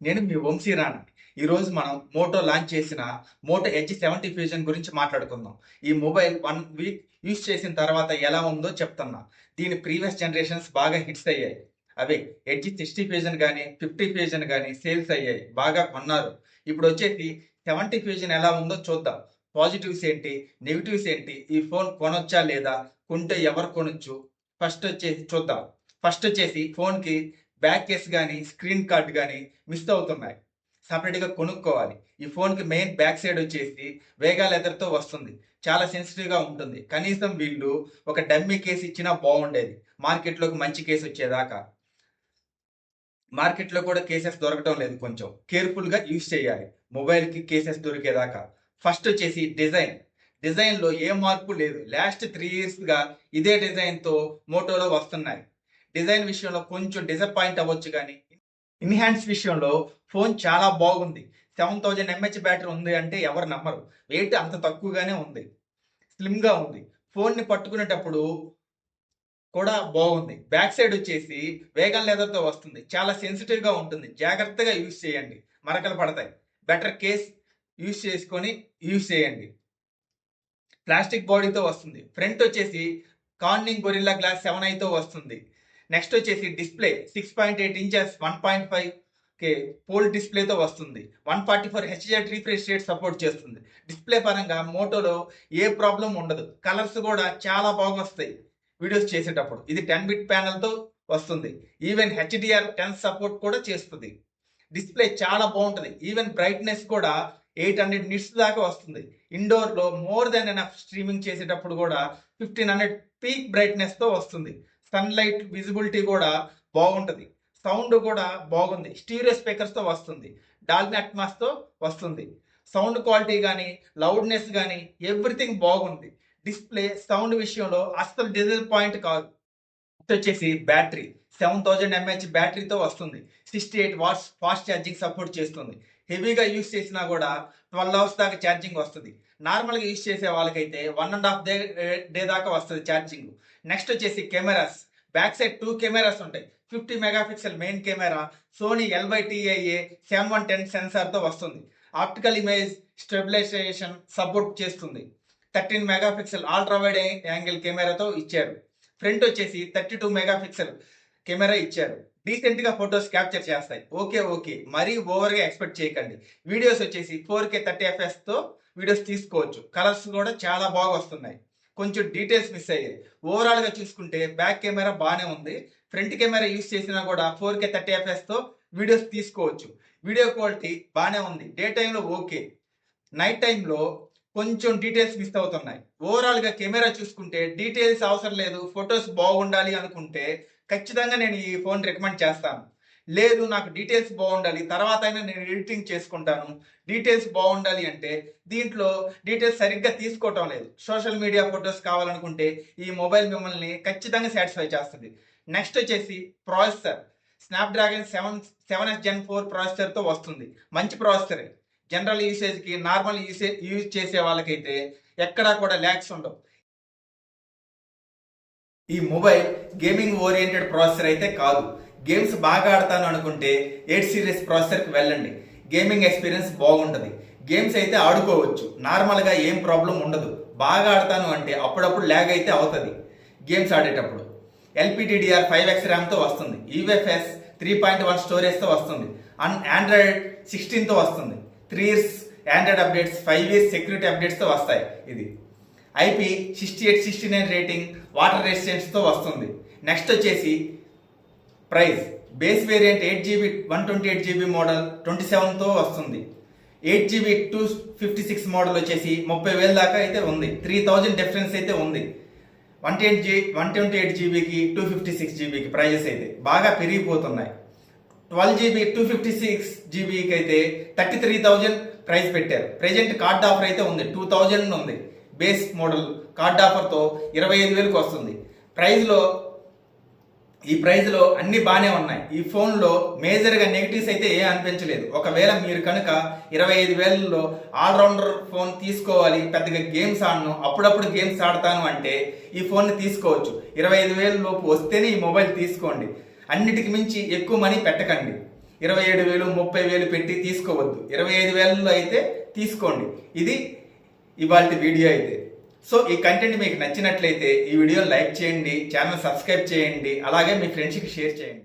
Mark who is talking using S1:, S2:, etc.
S1: నేను మీ వంశీరాణ్. ఈరోజు మనం మోటో లాంచ్ చేసిన మోటో ఎడ్జ్ 70 ఫ్యూజన్ గురించి మాట్లాడుకుందాం. ఈ మొబైల్ 1 వీక్ యూస్ చేసిన తర్వాత ఎలా ఉందో చెప్తున్నా. దీని ప్రీవియస్ జనరేషన్స్ బాగా హిట్స్ అయ్యాయి. అవే ఎడ్జ్ 60 ఫ్యూజన్ కానీ 50 ఫ్యూజన్ కానీ సేల్స్ అయ్యాయి, బాగా కొన్నారు. ఇప్పుడు వచ్చేసి 70 ఫ్యూజన్ ఎలా ఉందో చూద్దాం. పాజిటివ్స్ ఏంటి, నెగిటివ్స్ ఏంటి, ఈ ఫోన్ కొనొచ్చా లేదా, కొంటే ఎవరు కొనొచ్చు, ఫస్ట్ వచ్చేసి ఫోన్కి బ్యాక్ కేస్ కానీ స్క్రీన్ కార్డ్ కానీ మిస్ అవుతున్నాయి, సపరేట్గా కొనుక్కోవాలి. ఈ ఫోన్కి మెయిన్ బ్యాక్ సైడ్ వచ్చేసి వేగా లెదర్తో వస్తుంది, చాలా సెన్సిటివ్గా ఉంటుంది. కనీసం వీళ్ళు ఒక డమ్మీ కేసు ఇచ్చినా బాగుండేది, మార్కెట్లోకి మంచి కేసు వచ్చేదాకా. మార్కెట్లో కూడా కేసెస్ దొరకటం లేదు, కొంచెం కేర్ఫుల్గా యూజ్ చేయాలి మొబైల్కి కేసెస్ దొరికేదాకా. ఫస్ట్ వచ్చేసి డిజైన్లో ఏ మార్పు లేదు. లాస్ట్ 3 yearsగా ఇదే డిజైన్తో మోటోలో వస్తున్నాయి. డిజైన్ విషయంలో కొంచెం డిసప్పాయింట్ అవ్వచ్చు, కానీ ఇన్హాన్స్ విషయంలో ఫోన్ చాలా బాగుంది. 7000 mAh బ్యాటరీ ఉంది అంటే ఎవరు నమ్మరు. వెయిట్ అంత తక్కువగానే ఉంది, స్లిమ్గా ఉంది. ఫోన్ని పట్టుకునేటప్పుడు కూడా బాగుంది. బ్యాక్ సైడ్ వచ్చేసి వేగన్ లెదర్తో వస్తుంది, చాలా సెన్సిటివ్గా ఉంటుంది. జాగ్రత్తగా యూజ్ చేయండి, మరకలు పడతాయి. బెటర్ కేస్ యూజ్ చేయండి. ప్లాస్టిక్ బాడీతో వస్తుంది. ఫ్రంట్ వచ్చేసి కార్నింగ్ గొరిల్లా గ్లాస్ 7i వస్తుంది. నెక్స్ట్ వచ్చేసి డిస్ప్లే 6.8 inches 1.5K పోల్ డిస్ప్లేతో వస్తుంది. 144 Hz రిఫ్రెష్ రేట్ సపోర్ట్ చేస్తుంది. డిస్ప్లే పరంగా మోటోలో ఏ ప్రాబ్లం ఉండదు. కలర్స్ కూడా చాలా బాగా వస్తాయి వీడియోస్ చేసేటప్పుడు. ఇది 10-bit ప్యానల్తో వస్తుంది. ఈవెన్ HDR10 సపోర్ట్ కూడా చేస్తుంది. డిస్ప్లే చాలా బాగుంటుంది. ఈవెన్ బ్రైట్నెస్ కూడా 800 nits దాకా వస్తుంది. ఇండోర్లో మోర్ దెన్ ఎనఫ్. స్ట్రీమింగ్ చేసేటప్పుడు కూడా 1500 పీక్ బ్రైట్నెస్తో వస్తుంది. సన్లైట్ విజిబిలిటీ కూడా బాగుంటుంది. సౌండ్ కూడా బాగుంది. స్టీరియో స్పీకర్స్తో వస్తుంది. డాల్బీ అట్మాస్తో వస్తుంది. సౌండ్ క్వాలిటీ కానీ లౌడ్నెస్ కానీ ఎవ్రీథింగ్ బాగుంది. డిస్ప్లే సౌండ్ విషయంలో అస్సలు డిసప్పాయింట్ కాదు. వచ్చేసి బ్యాటరీ 7000 mAh బ్యాటరీతో వస్తుంది. 68 watts ఫాస్ట్ ఛార్జింగ్ సపోర్ట్ చేస్తుంది. హెవీగా యూస్ చేసినా కూడా 12 hours దాకా ఛార్జింగ్ వస్తుంది. నార్మల్గా యూస్ చేసే వాళ్ళకైతే 1.5 day దాకా వస్తుంది ఛార్జింగ్. నెక్స్ట్ వచ్చేసి కెమెరాస్. బ్యాక్ సైడ్ 2 కెమెరాస్ ఉంటాయి. 50 megapixel main camera, Sony LY-TIA 7110 సెన్సార్తో వస్తుంది. ఆప్టికల్ ఇమేజ్ స్టెబిలైజేషన్ సపోర్ట్ చేస్తుంది. 13 మెగాపిక్సెల్ అల్ట్రా వైడ్ యాంగిల్ కెమెరాతో ఇచ్చారు. ఫ్రంట్ వచ్చేసి 32 మెగాపిక్సెల్ కెమెరా ఇచ్చారు. డీసెంట్గా ఫొటోస్ క్యాప్చర్ చేస్తాయి. ఓకే, మరీ ఓవర్గా ఎక్స్పెక్ట్ చేయకండి. వీడియోస్ వచ్చేసి 4K 30 fps వీడియోస్ తీసుకోవచ్చు. కలర్స్ కూడా చాలా బాగా వస్తున్నాయి. కొంచెం డీటెయిల్స్ మిస్ అయ్యాయి. ఓవరాల్గా చూసుకుంటే బ్యాక్ కెమెరా బాగానే ఉంది. ఫ్రంట్ కెమెరా యూస్ చేసినా కూడా 4K 30 fps వీడియోస్ తీసుకోవచ్చు. వీడియో క్వాలిటీ బాగానే ఉంది. డే టైంలో ఓకే, నైట్ టైంలో కొంచెం డీటెయిల్స్ మిస్ అవుతున్నాయి. ఓవరాల్గా కెమెరా చూసుకుంటే డీటెయిల్స్ అవసరం లేదు, ఫొటోస్ బాగుండాలి అనుకుంటే ఖచ్చితంగా నేను ఈ ఫోన్ రికమెండ్ చేస్తాను. లేదు నాకు డీటెయిల్స్ బాగుండాలి, తర్వాత అయినా నేను ఎడిటింగ్ చేసుకుంటాను, డీటెయిల్స్ బాగుండాలి అంటే దీంట్లో డీటెయిల్స్ సరిగ్గా తీసుకోవటం లేదు. సోషల్ మీడియా ఫొటోస్ కావాలనుకుంటే ఈ మొబైల్ మిమ్మల్ని ఖచ్చితంగా సాటిస్ఫై చేస్తుంది. నెక్స్ట్ వచ్చేసి ప్రాసెసర్. స్నాప్డ్రాగన్ 7S Gen 4 ప్రాసెసర్తో వస్తుంది. మంచి ప్రాసెసరే. జనరల్ యూసేజ్కి, నార్మల్ యూజ్ చేసే వాళ్ళకైతే ఎక్కడా కూడా ల్యాగ్స్ ఉండవు. ఈ మొబైల్ గేమింగ్ ఓరియంటెడ్ ప్రాసెసర్ అయితే కాదు. గేమ్స్ బాగా ఆడతాను అనుకుంటే 8 series ప్రాసెసర్కి వెళ్ళండి. గేమింగ్ ఎక్స్పీరియన్స్ బాగుంటుంది. గేమ్స్ అయితే ఆడుకోవచ్చు, నార్మల్గా ఏం ప్రాబ్లం ఉండదు. బాగా ఆడతాను అంటే అప్పుడప్పుడు ల్యాగ్ అయితే అవుతుంది గేమ్స్ ఆడేటప్పుడు. LPDDR5X ర్యామ్తో వస్తుంది. UFS 3.1 స్టోరేజ్తో వస్తుంది. ఆండ్రాయిడ్ 16తో వస్తుంది. 3 years Android updates, 5 years security అప్డేట్స్తో వస్తాయి. ఇది IP68-69 రేటింగ్, వాటర్ రెసిస్టెన్స్తో వస్తుంది. నెక్స్ట్ వచ్చేసి price. Base variant 8GB 128GB model 27తో వస్తుంది. 8GB 256 మోడల్ వచ్చేసి 30,000 దాకా అయితే ఉంది. 3000 డిఫరెన్స్ అయితే ఉంది. 128GBకి 256GBకి ప్రైజెస్ అయితే బాగా పెరిగిపోతున్నాయి. 12GB 256GBకి అయితే 33,000 ప్రైస్ పెట్టారు. ప్రెజెంట్ కార్డ్ ఆఫర్ అయితే ఉంది, 2,000 ఉంది. బేస్ మోడల్ కార్డ్ ఆఫర్తో 25,000కి వస్తుంది. ఈ ప్రైజ్లో అన్ని బాగానే ఉన్నాయి. ఈ ఫోన్లో మేజర్గా నెగిటివ్స్ అయితే ఏ అనిపించలేదు. ఒకవేళ మీరు కనుక 25,000లో ఆల్రౌండర్ ఫోన్ తీసుకోవాలి, పెద్దగా గేమ్స్ ఆడను, అప్పుడప్పుడు గేమ్స్ ఆడతాను అంటే ఈ ఫోన్ని తీసుకోవచ్చు. 25,000 లోపు వస్తేనే ఈ మొబైల్ తీసుకోండి. అన్నిటికి మించి ఎక్కువ మనీ పెట్టకండి. 27,000 30,000 పెట్టి తీసుకోవద్దు. 25,000లో అయితే తీసుకోండి. ఇది ఇవాల్టి వీడియో అయితే. సో ఈ కంటెంట్ మీకు నచ్చినట్లయితే ఈ వీడియో లైక్ చేయండి, ఛానల్ సబ్స్క్రైబ్ చేయండి, అలాగే మీ ఫ్రెండ్స్కి షేర్ చేయండి.